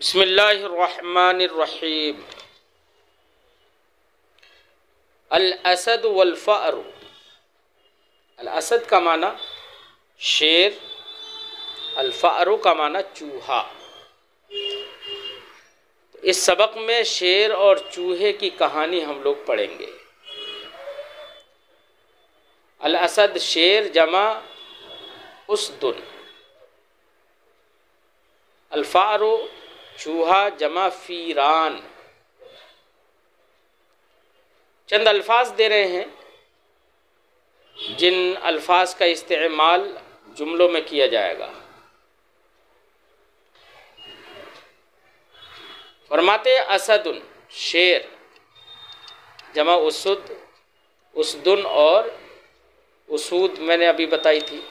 बिस्मिल्लाहिर्रहमानिर्रहीम। अल असद वल फ़अर। अल असद का माना शेर, अल फ़अर का माना चूहा। तो इस सबक में शेर और चूहे की कहानी हम लोग पढ़ेंगे। अल असद शेर जमा उसदुन, अल फ़अर चूहा जमा फ़ीरान। चंद अल्फाज दे रहे हैं जिन अल्फाज का इस्तेमाल जुमलों में किया जाएगा। फरमाते असदुन शेर जमा उसुद, उसदुन और उसूद मैंने अभी बताई थी।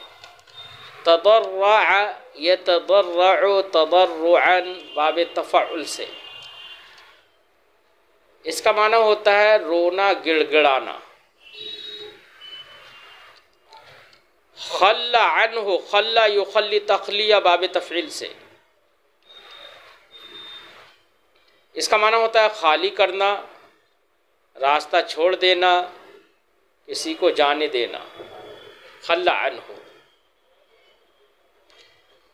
तदर्रा यतदर्रउ तदर्रुअन बाब तफ़अुल से इसका माना होता है रोना गिड़गिड़ाना। खल्ला अन्हु खल्ला युखल्ली तखलिया बाब तफ़ईल से इसका माना होता है खाली करना, रास्ता छोड़ देना, किसी को जाने देना। खल्ला अन्हु।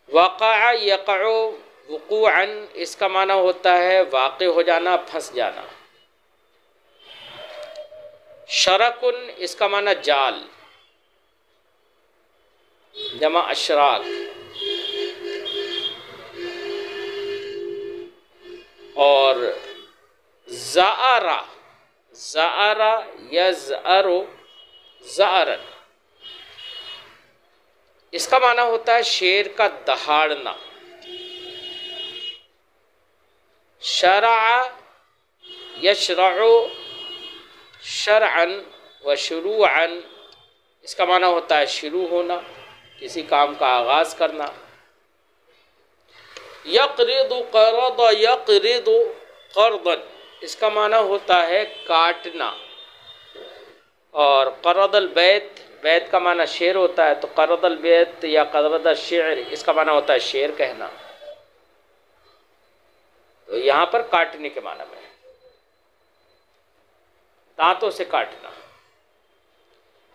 वक़अ यक़अु वुक़ूअन इसका माना होता है वाक़े हो जाना, फंस जाना। शरकुन इसका माना जाल जमा अशराक। और ज़अरा ज़अरा यज़अरु ज़अरन इसका माना होता है शेर का दहाड़ना। शरअ यशरअु शरअन व शुरूअन इसका माना होता है शुरू होना, किसी काम का आगाज़ करना। यक़रिदु क़रद यक़रिदु क़र्दन इसका माना होता है काटना। और क़रदल बैत, बैत का माना शेर होता है, तो क़रदल बैत या क़रद शेर इसका माना होता है शेर कहना। तो यहाँ पर काटने के माना में दांतों से काटना।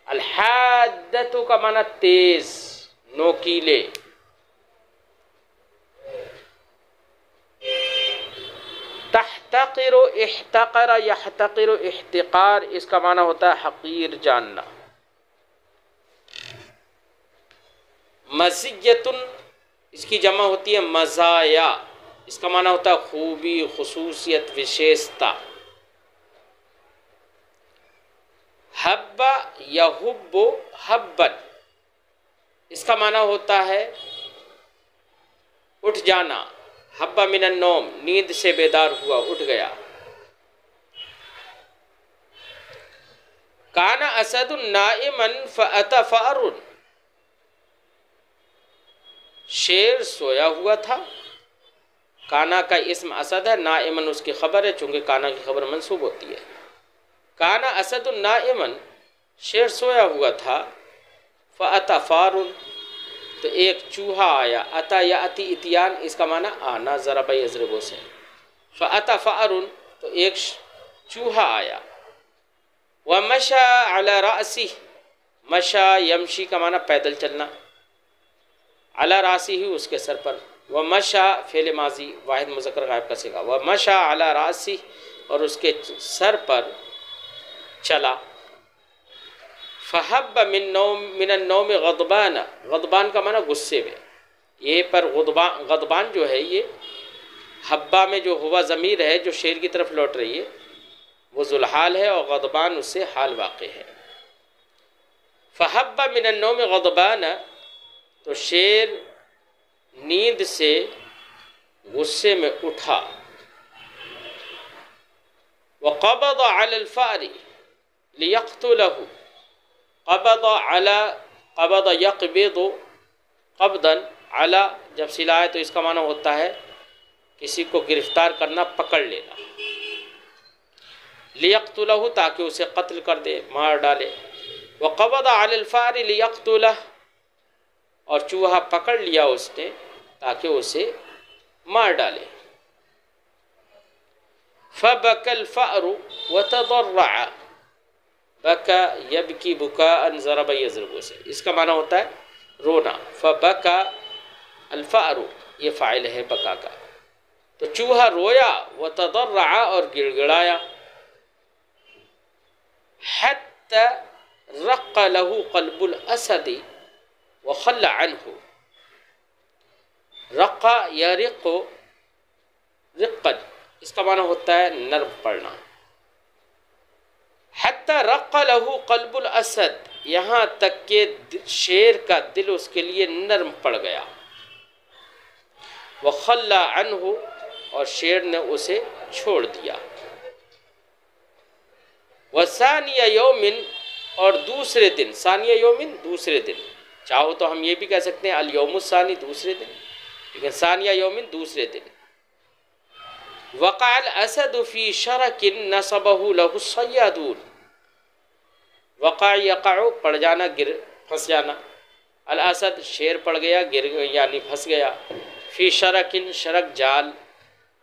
अल हाद्दतु का माना तेज, नोकीले। तहतक़िरु इह्तक़र यहतक़िरु इह्तिक़ार इसका माना होता है हक़ीर जानना। मज़ियतुन इसकी जमा होती है मज़ाया, इसका माना होता है खूबी, खुसूसियत, विशेषता। हब्बा यहुब्बु हब्बन इसका माना होता है उठ जाना। हब्बा मिनन नौम नींद से बेदार हुआ, उठ गया। काना असदुन नाइमन फ़अता फ़अरुन शेर सोया हुआ था। काना का इस्म असद है, नाइमन उसकी खबर है, चूंकि काना की खबर मंसूब होती है। काना असदुन नाइमन शेर सोया हुआ था। फ़अता फ़ारुन तो एक चूहा आया। अता या अति इतियान इसका माना आना, ज़रबा यज़रिबु से। फ़अता फ़अरुन तो एक चूहा आया। व मशा अला रासी मशा यमशी का माना पैदल चलना। अला रासी ही उसके सर पर। व मशा फ़ेल माजी वाहिद मुज़क्कर गायब का सीगा। व मशा अला रासी और उसके सर पर चला। फ़हब्ब मिनन नौम गदबान गदबान का माना गुस्से में। ये पर गदबान जो है ये हब्बा में जो हुआ ज़मीर है जो शेर की तरफ लौट रही है वो ज़ुलहाल है और गदबान उससे हाल वाक़े है। फ़हब्ब मिनन नौम गदबान तो शेर नींद से गुस्से में उठा। व क़बद अलल फ़अर लियक़्तुलहु क़बद अला क़बद यक़बिदु क़ब्दन अला जब सिला है तो इसका माना होता है किसी को गिरफ्तार करना, पकड़ लेना। लियक़्तुलहु ताकि उसे कत्ल कर दे, मार डाले। व क़बद अलल फ़अर लियक़्तुलह और चूहा पकड़ लिया उसने ताकि उसे मार डाले। फबकल फ़अरु वतदर्रअ, बका यबकी बुकाअन ज़रब यज़रबु से, इसका माना होता है रोना। फबका अल-फ़अरु ये फ़ाइल है बका का, तो चूहा रोया, वतदर्रअ और गिड़गिड़ाया। हत्ता रक़्क़ लहू क़ल्बुल असदी वख़ल्ला अन्हु, रक़्क़ यरिक़्क़ु रिक़्क़न, इसका माना होता है नर्म पड़ना। हत्ता रक़्क़ लहू क़ल्बुल असद, यहाँ तक के शेर का दिल उसके लिए नर्म पड़ गया। वख़ल्ला अन्हु, और शेर ने उसे छोड़ दिया। वसानिया यौमिन, और दूसरे दिन, सानिया यौमिन दूसरे दिन, चाहो तो हम ये भी कह सकते हैं अल यौमुस्सानी दूसरे दिन, लेकिन सानिया यौमिन दूसरे दिन। वक़अल असद फ़ी शरकिन नसबहु लहु सय्यादून, वक़अ यक़अ पड़ जाना, गिर फंस जाना। अल असद शेर पड़ गया, गिर यानी फंस गया। फ़ी शरकिन शरक जाल,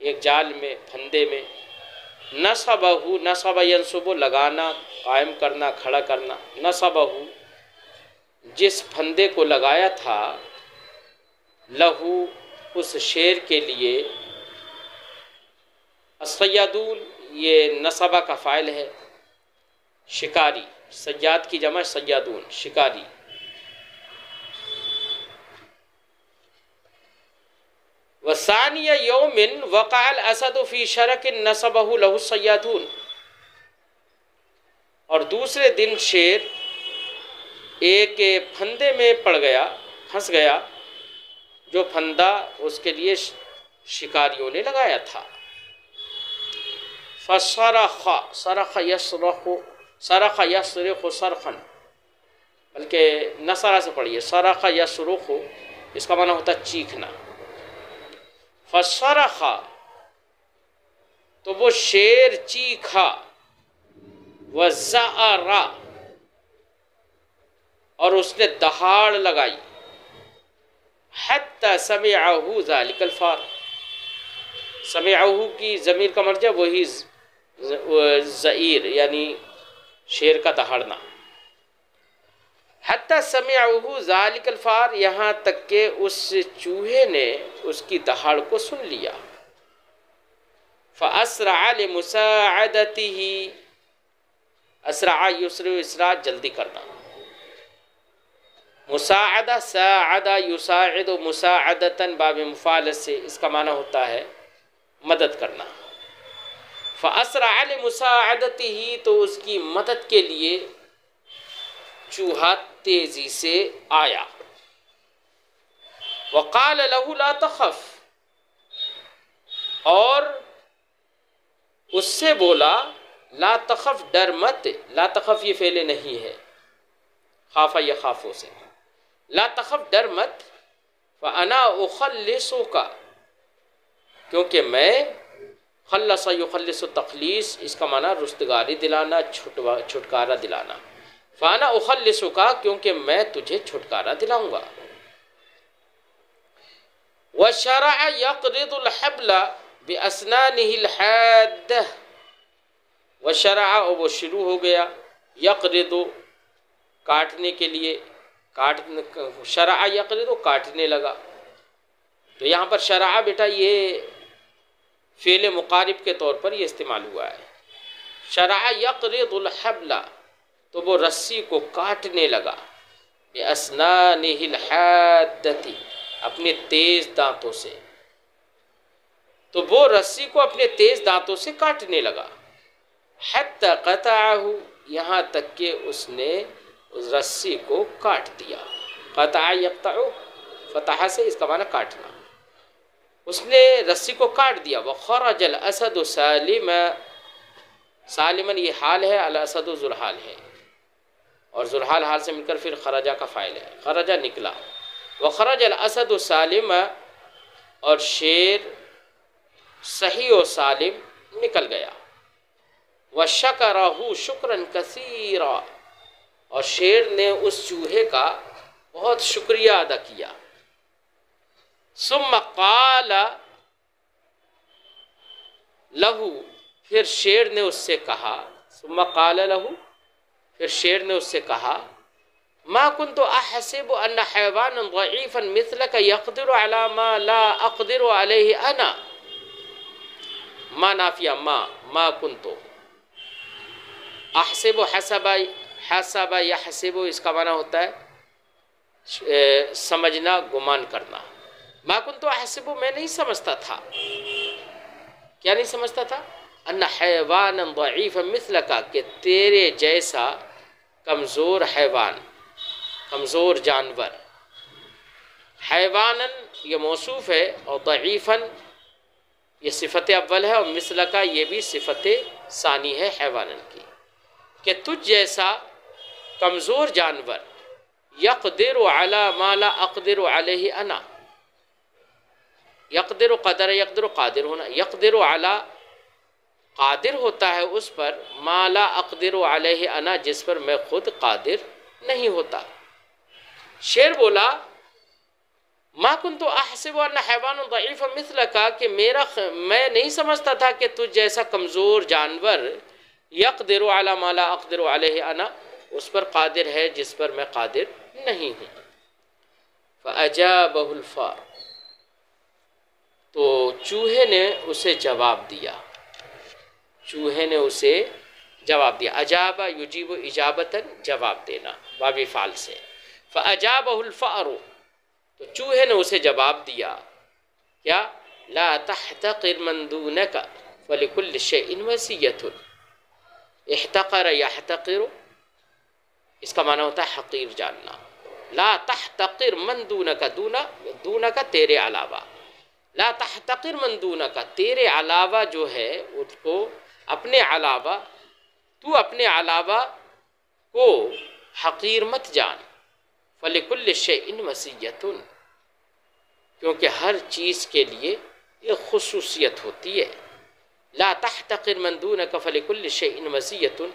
एक जाल में, फंदे में। नसबहु, नसब यंसुबु लगाना, कायम करना, खड़ा करना। नसबहु जिस फंदे को लगाया था, लहू उस शेर के लिए, सय्यादून ये नसबा का फ़ाइल है, शिकारी, सय्याद की जमा सय्यादून, शिकारी। वसानिया यौमिन वक़अल असद फ़ी शरकिन नसबहु लहु सय्यादून, और दूसरे दिन शेर एक फंदे में पड़ गया, फंस गया, जो फंदा उसके लिए शिकारियों ने लगाया था। फसरख़, सरख़ यसरख़ु, सरख़ यसरख़ु सरख़न, बल्कि नसरा से पढ़िए, सरख़ यसरख़ु, इसका माना होता है चीखना। फसरख़, तो वो शेर चीखा। वज़अरा, और उसने दहाड़ लगाई। हत्ता समिअहु ज़ालिकल फ़ार, समिअहु की ज़मीर का मर्जा वही ज़ईर, यानी शेर का दहाड़ना। हत्ता समिअहु ज़ालिकल फ़ार, यहाँ तक के उस चूहे ने उसकी दहाड़ को सुन लिया। फ़अस्रअ लिमुसाअदतिही, अस्रअ युस्रु, इसरा जल्दी करना। मुसाअदा, साअदा युसाइदु मुसाअदतन, बाब मुफ़ाअल से, इसका माना होता है मदद करना। फ़अस्रअ लिमुसाअदतिही, तो उसकी मदद के लिए चूहा तेजी से आया। वक़ाल लहू ला तख़फ़, और उससे बोला ला तख़फ़, डर मत। ला तख़फ़ ये फ़ेल नहीं है, खाफ़ा या खाफ़ों से। ला तख़फ़ डर मत। फ़अना उख़ल्लिसुका, क्योंकि मैं, खल्लस युख़ल्लिसु तख़लीस, इसका माना रुस्तगारी दिलाना, छुटकारा दिलाना। फ़अना उख़ल्लिसुका, क्योंकि मैं तुझे छुटकारा दिलाऊंगा। वशरअ यक़रिदुल हब्ल बिअस्नानिहिल हाद्दह, वशरअ, और वो शुरू हो गया, यक़रिदु काटने के लिए, शरअ यक़रिदु काटने लगा। तो यहाँ पर शरअ बेटा ये फ़ेल मुक़ारिब के तौर पर ये इस्तेमाल हुआ है। शरअ यक़रिदुल हब्ल, तो वो रस्सी को काटने लगा। बिअस्नानिहिल हाद्दति, अपने तेज दांतों से, तो वो रस्सी को अपने तेज दांतों से काटने लगा। हत्ता क़तअहु, यहाँ तक कि उसने उस रस्सी को काट दिया। क़तअ यक़तअु, फ़तह से, इसका माना काटना। उसने रस्सी को काट दिया। वख़रजल असदु सालिमा, सालिमन ये हाल है, अल असदु ज़ुलहाल है, और ज़ुलहाल हाल से मिलकर फिर खरजा का फ़ाइल है, खरजा निकला। वख़रजल असदु सालिमा, और शेर सही और सालिम निकल गया। वशकरहु शुक्रन कसीरा, और शेर ने उस चूहे का बहुत शुक्रिया अदा किया। सुम्मा क़ाल लहू, फिर शेर ने उससे कहा, सुम्मा क़ाल लहू, फिर शेर ने उससे कहा, मा कुन्तु अहसिबु अन्ना हैवानन ज़ईफ़न मिस्लक यक़दिरु अला मा ला अक़दिरु अलैहि अना। मा नाफिया मा कुन्तु, अहसिबु हसबा हसबा यहसिबु, इसका माना होता है समझना, गुमान करना। मा कुन्तु अहसिबु, मैं नहीं समझता था। क्या नहीं समझता था? अन्ना हैवानन ज़ईफ़न मिस्लका, कि तेरे जैसा कमज़ोर हैवान, कमज़ोर जानवर। हैवानन ये मौसूफ है और ज़ईफ़न ये सिफ़त अव्वल है और मिस्लका ये भी सिफ़त सानी है हैवानन की, कि तुझ जैसा कमज़ोर जानवर, यक़दिरु अला मा ला अक़दिरु अलैहि अना, यक़दिरु क़दर, यक़दिरु क़ादिर होना, यक़दिरु अला क़ादिर होता है उस पर, मा ला अक़दिरु अलैहि अना, जिस पर मैं खुद क़ादिर नहीं होता। शेर बोला, मा कुन्तु अहसिबु अन्ना हैवानुन ज़ईफ़ुन मिस्लका, कि मैं नहीं समझता था कि तुझ जैसा कमज़ोर जानवर, यक़दिरु अला मा ला अक़दिरु अलैहि अना, उस पर क़ादिर है जिस पर मैं क़ादिर नहीं हूँ। फ़अजाबहुल फ़ार, तो चूहे ने उसे जवाब दिया, चूहे ने उसे जवाब दिया। अजाबा युजीबु इजाबतन, जवाब देना, वावी फ़ाल से। फ़अजाबहुल फ़ारू, तो चूहे ने उसे जवाब दिया, क्या? ला तहतक़िर मन दूनका फ़लिकुल्लि शैइन वसिय्यतुन। इहतक़र यहतक़िरु, इसका माना होता है हक़ीर जानना। ला तहतक़िर मन दूनका, दूनका तेरे अलावा, ला तहतक़िर मन दूनका, तेरे अलावा जो है उसको, अपने अलावा, तू अपने अलावा को हक़ीर मत जान। फ़लिकुल्लि शैइन वसिय्यतुन, क्योंकि हर चीज़ के लिए एक खुसूसियत होती है। ला तहतक़िर मन दूनका फ़लिकुल्लि शैइन वसिय्यतुन,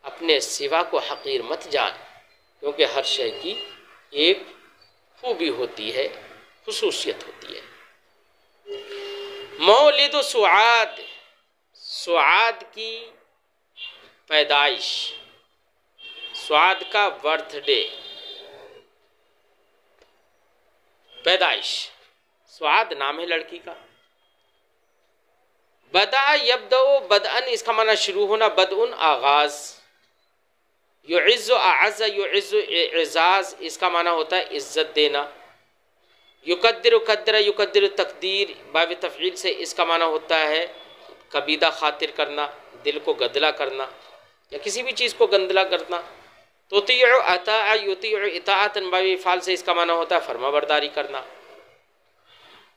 अपने सिवा को हक़ीर मत जान, क्योंकि हर शय की एक खूबी होती है, खुसूसियत होती है। मौलिद सुआद, सुआद की पैदाइश, सुआद का बर्थडे, पैदाइश, सुआद नाम है लड़की का। बदा यब्दउ बदअन, इसका माना शुरू होना, बदउन आगाज़। युइज़्ज़ु अअज़्ज़ युइज़्ज़ु इज़ाज़, इसका माना होता है इज़्ज़त देना। युक़द्दिरु क़द्दर युक़द्दिरु तक़दीर, बाब तफ़ईल से, इसका माना होता है कबीदा खातिर करना, दिल को गदला करना या किसी भी चीज़ को गंदला करना। तुतीउ अता युतीउ इताअतन, बाब फ़ाल से, इसका माना होता है फरमाबरदारी करना।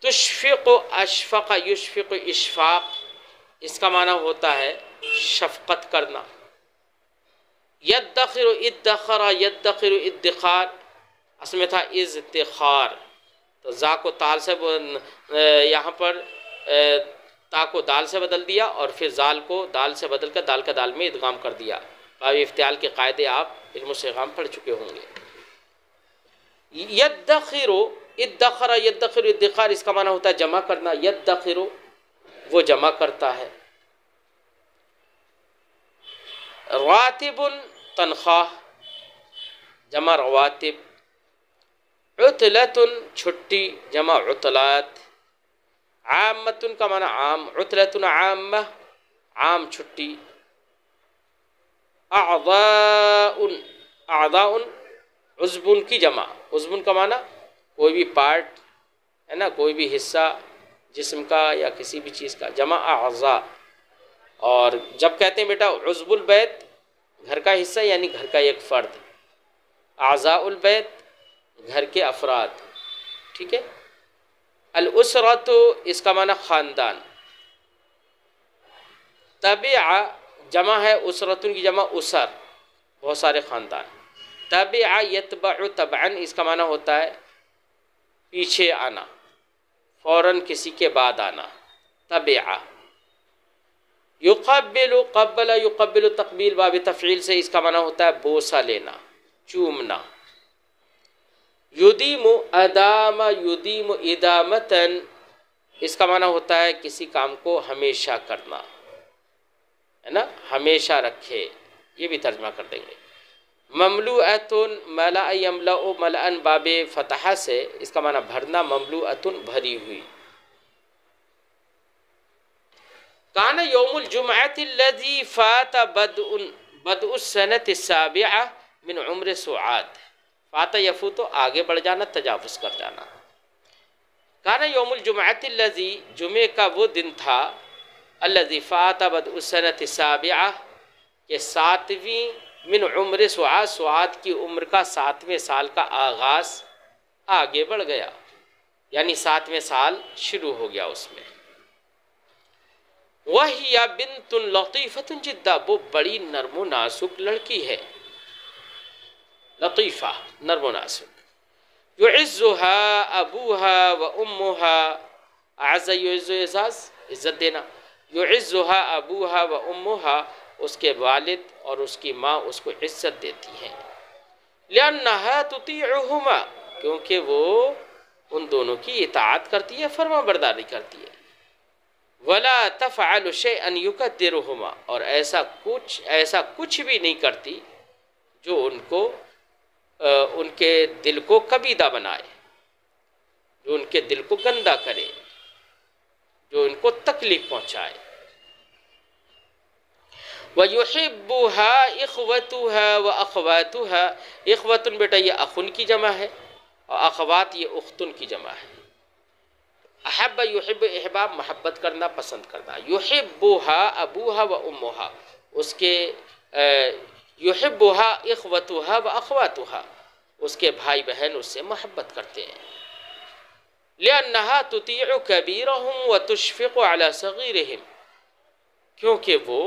तुशफ़िक़ु अशफ़क़ युशफ़िक़ु इशफ़ाक़, इसका माना होता है शफ़क़त करना। यद्दख़िरु इद्दख़रा यद्दख़िरु इद्दिख़ार, असल में था इज़्तिख़ार, तो जा को ताल से यहाँ पर ता को दाल से बदल दिया और फिर जाल को दाल से बदल कर दाल का दाल में इदगाम कर दिया। बाब इफ्तियाल के कायदे आप इल्म सिग़ाम पढ़ चुके होंगे। यद्दख़िरु इद्दख़रा यद्दख़िरु इद्दिख़ार, इसका माना होता है जमा करना। यद्दख़िरु, वो जमा करता है। रातिबुन, तनख्वाह, जमा रवातिब। उतलतुन, छुट्टी, जमा उतलात। आम्मतुन का माना आम, उतलतुन आम्मा, आम छुट्टी। अअज़ाउन, अअज़ाउन उज़्बुन की जमा, उज़्बुन का माना कोई भी पार्ट है ना, कोई भी हिस्सा जिस्म का या किसी भी चीज़ का, जमा अअज़ा। और जब कहते हैं बेटा उज़्बुल बैत, घर का हिस्सा यानी घर का एक फ़र्द, आज़ाउल बैत घर के अफराद, ठीक है। अल उसरा, तो इसका माना ख़ानदान। तबिआ जमा है, उसरतुन की जमा उसर, बहुत सारे ख़ानदान। तबिआ यतबअ तबअन, इसका माना होता है पीछे आना, फ़ौरन किसी के बाद आना। तबिआ। युक़ब्बिलु क़ब्बला युक़ब्बिलु तक़बील, बाब तफ़ईल से, इसका माना होता है बोसा लेना, चूमना। युदीमु अदामा युदीमु इदामतन, इसका माना होता है किसी काम को हमेशा करना। है ना, हमेशा रखे, ये भी तर्जमा कर देंगे। ममलूअतुन मला यमलउ मलअन बाबे फतहा से इसका माना भरना, ममलूअतुन भरी हुई। कान यौमुल जुमअतिल्लज़ी फात बदउस सनत साबिआ मिन उम्र सुआद। फात यफूत तो आगे बढ़ जाना, तजावुज कर जाना। कान यौमुल जुमअतिल्लज़ी जुमे का वो दिन था, अल्लज़ी फात बदउस सनत साबिआ के 7वीं, मिन उम्र सुआद सुआद की उम्र का 7वें साल का आगाज़ आगे बढ़ गया, यानी 7वें साल शुरू हो गया उसमें। वहिया बिन्तुन लतीफ़तुन जिद्दा, वो बड़ी नर्मो नाजुक लड़की है, लतीफ़ा नर्मो नाजुक। युइज़्ज़ुहा अबूहा व उम्मुहा, अज़्ज़ युइज़्ज़ु एज़ाज़ इज़्ज़त देना, युइज़्ज़ुहा अबूहा व उम्मुहा, उसके वालिद और उसकी माँ उसको इज़्ज़त देती हैं। लिअन्नहा तुतीउहुमा, क्योंकि वो उन दोनों की इताअत करती है, फरमाबरदारी करती है। वला तफ़अलु शैअन युकद्दिरुहुमा, और ऐसा कुछ भी नहीं करती जो उनको उनके दिल को कबीदा बनाए, जो उनके दिल को गंदा करे, जो उनको तकलीफ पहुँचाए। वयुहिब्बुहा इख्वतुहा व अख्वातुहा, इख्वतुन बेटा ये अखुन की जमा है और अख्वात ये उख्तुन की जमा है। अहब्ब युहिब्बु इहबाब मोहब्बत करना, पसंद करना। युहिब्बुहा अबूहा व उम्मुहा, उसके युहिब्बुहा इख्वतुहा व अख्वातुहा, उसके भाई बहन उससे मोहब्बत करते हैं। लिअन्नहा तुतीउ कबीरहुम व तुशफ़िक़ु अला सग़ीरिहिम, क्योंकि वो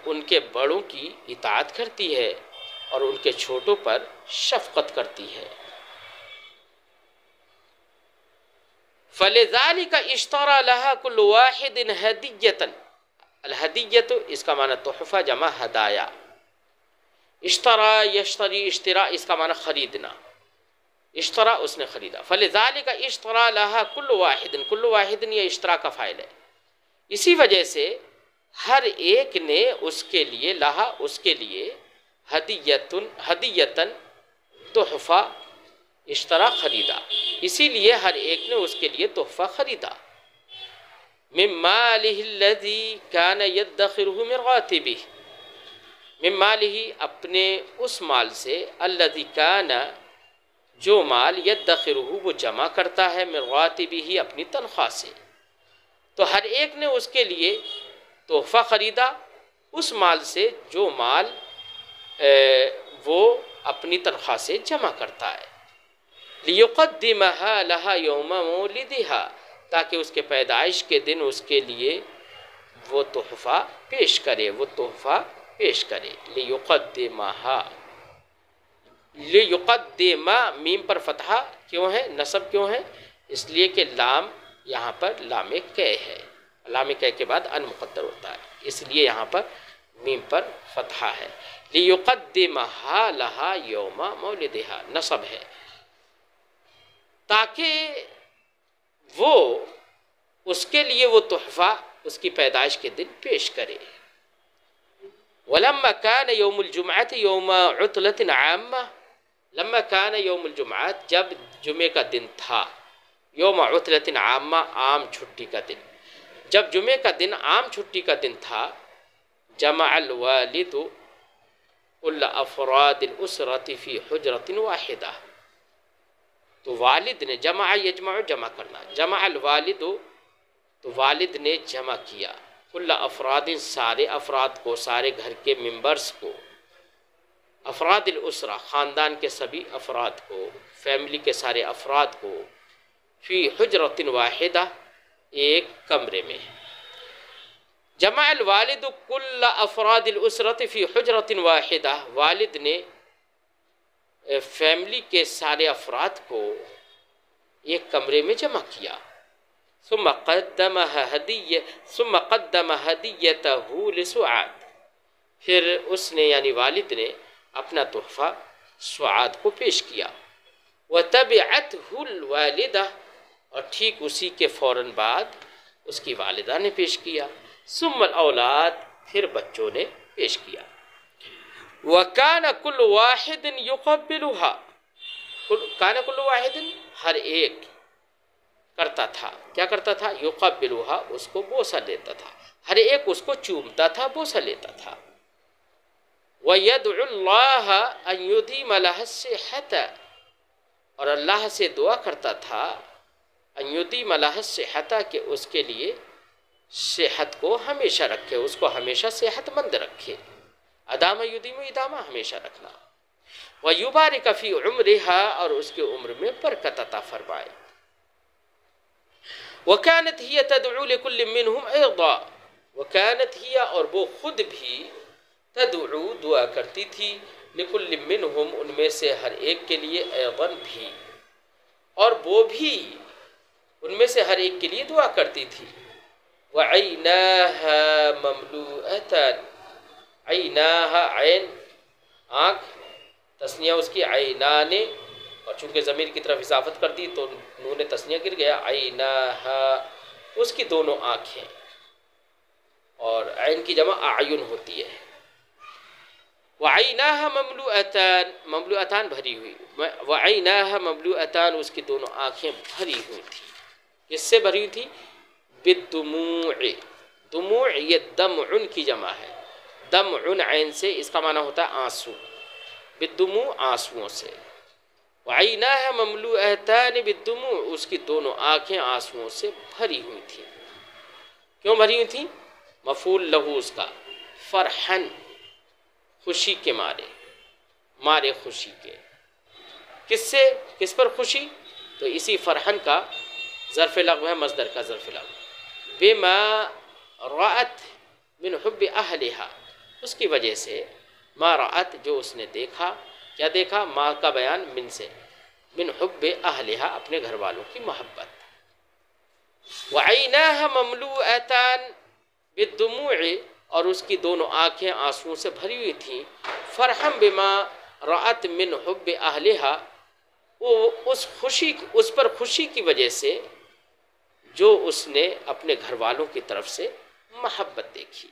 उनके बड़ों की इताअत करती है और उनके छोटों पर शफ़क़त करती है। फ़लिज़ालिका इश्तरा लहा कुल्लु वाहिदिन हदियतन, अल हदियत इसका माना तोहफ़ा जमा हदाया। इश्तरा यश्तरी इश्तरा इसका माना खरीदना, इश्तरा उसने खरीदा। फ़लिज़ालिका इश्तरा लहा कुल्लु वाहिदिन ये इश्तरा का फ़ाइल है। इसी वजह से हर एक ने उसके लिए, लहा उसके लिए, हदियतन तोहफ़ा, इश्तरा खरीदा, इसीलिए हर एक ने उसके लिए तोहफ़ा खरीदा। मिन मालिही अल्लज़ी कान यद्दखिरुहु मिन रातिबिही, मिन मालिही अपने उस माल से, अल्लज़ी कान जो माल, यद्दखिरुहु वो जमा करता है, मिन रातिबिही अपनी तनख्वाह से। तो हर एक ने उसके लिए तोहफ़ा ख़रीदा उस माल से जो माल वो अपनी तनख्वाह से जमा करता है। लियुक़द्दिमहा लहा यौम मौलिदिहा, ताकि उसके पैदाइश के दिन उसके लिए वो तोहफ़ा पेश करे, वो तोहफ़ा पेश करे। लियुक़द्दिमहा, लियुक़द्दिमा मीम पर फतहा क्यों है, नसब क्यों है? इसलिए कि लाम यहाँ पर लामे कै है, लामे कै के बाद अन मुक़द्दर होता है, इसलिए यहाँ पर मीम पर फतहा है। लियुक़द्दिमहा लहा यौम मौलिदिहा नसब है, ताकि वो उसके लिए वो तोहफ़ा उसकी पैदाइश के दिन पेश करे। वलम्मा कान यौमुल जुमअत यौम उतलतिन आम्मा, लम्मा कान यौमुल जुमअत जब जुमे का दिन था, यौम उतलतिन आम्मा आम छुट्टी का दिन, जब जुमे का दिन आम छुट्टी का दिन था, जमअल वालिदु कुल्ल अफ़रादिल उसरति फ़ी हुजरतिन वाहिदा, तो वालिद ने, जमा यजमा जमा करना, जमअल वालिदु तो वालिद ने जमा किया, कुल्ल अफ़रादिन सारे अफराद को, सारे घर के मेंबर्स को, अफ़रादिल उसरा ख़ानदान के सभी अफराद को, फैमिली के सारे अफराद को, फ़ी हुजरतिन वाहिदा एक कमरे में। जमअल वालिदु कुल्ल अफ़रादिल उसरति फ़ी हुजरतिन वाहिदा, वालिद ने फैमिली के सारे अफराद को एक कमरे में जमा किया। सुम्मा क़द्दम हदियतहु लिसुआद, फिर उसने यानी वालिद ने अपना तोहफ़ा सुआद को पेश किया। व तबिअतहुल वालिदा, और ठीक उसी के फ़ौरन बाद उसकी वालिदा ने पेश किया। सुम्मल औलाद, फिर बच्चों ने पेश किया। वकान कुल वाहिदिन युक़ब्बिलुहा, कान कुल वाहिदिन हर एक करता था, क्या करता था? युक़ब्बिलुहा, उसको बोसा लेता था, हर एक उसको चूमता था, बोसा लेता था। वयदउल्लाह अन युदीम लहा सिहत, और अल्लाह से दुआ करता था अन युदीम लहा सिहत, कि उसके लिए सेहत को हमेशा रखे, उसको हमेशा सेहतमंद रखे। अदामा युदीम इदामा, हमेशा रखना। व युबारिक फी उम्रिहा, और उसके उम्र में बरकत अता फरमाए। वकानत हिय तदउ लिकुल्लि मिनहुम अयदा, वकानत हिय, और वो खुद भी तदउ दुआ करती थी, लिकुल्लि मिनहुम, उनमें से हर एक के लिए, अयदन भी, और वो भी उनमें से हर एक के लिए दुआ करती थी। वअयनाहा ममलूअतन, अयनाहा ऐन आँख, तस्निया उसकी अयनाने, और चूंकि ज़मीर की तरफ इजाफत कर दी तो नून तस्निया गिर गया। अयनाहा, उसकी दोनों आँखें, और ऐन की जमा आयुन होती है। वअयनाहा ममलूअतन, ममलूअतन भरी हुई, वअयनाहा ममलूअतन, उसकी दोनों आँखें भरी हुई थी। किससे भरी हुई थी? बिद्दुमूअ, दुमूअ ये दमउन की जमा है, दमउन ऐन से, इसका माना होता है आंसू, बिद्दुमू आंसुओं से। वअयनाहा ममलूअतन बिद्दुमू, उसकी दोनों आँखें आंसुओं से भरी हुई थी। क्यों भरी हुई थी? मफूल लहू उसका, फरहन, खुशी के मारे, मारे खुशी के। किससे, किस पर खुशी? तो इसी फरहन का ज़र्फ़ लग़्व है, मज़दर का ज़र्फ़ लग़्व। बिमा रअत मिन हुब्बि अहलिहा, उसकी वजह से, मा रअत, जो उसने देखा, क्या देखा? माँ का बयान मिन से, मिन हुब्बि अहलिहा, अपने घर वालों की मोहब्बत। वअयनाहा ममलूअतन बिद्दुमूअ, और उसकी दोनों आँखें आंसुओं से भरी हुई थीं। फरहम बिमा रअत मिन हुब्बि अहलिहा, वो उस खुशी, उस पर खुशी की वजह से जो उसने अपने घर वालों की तरफ से मोहब्बत देखी।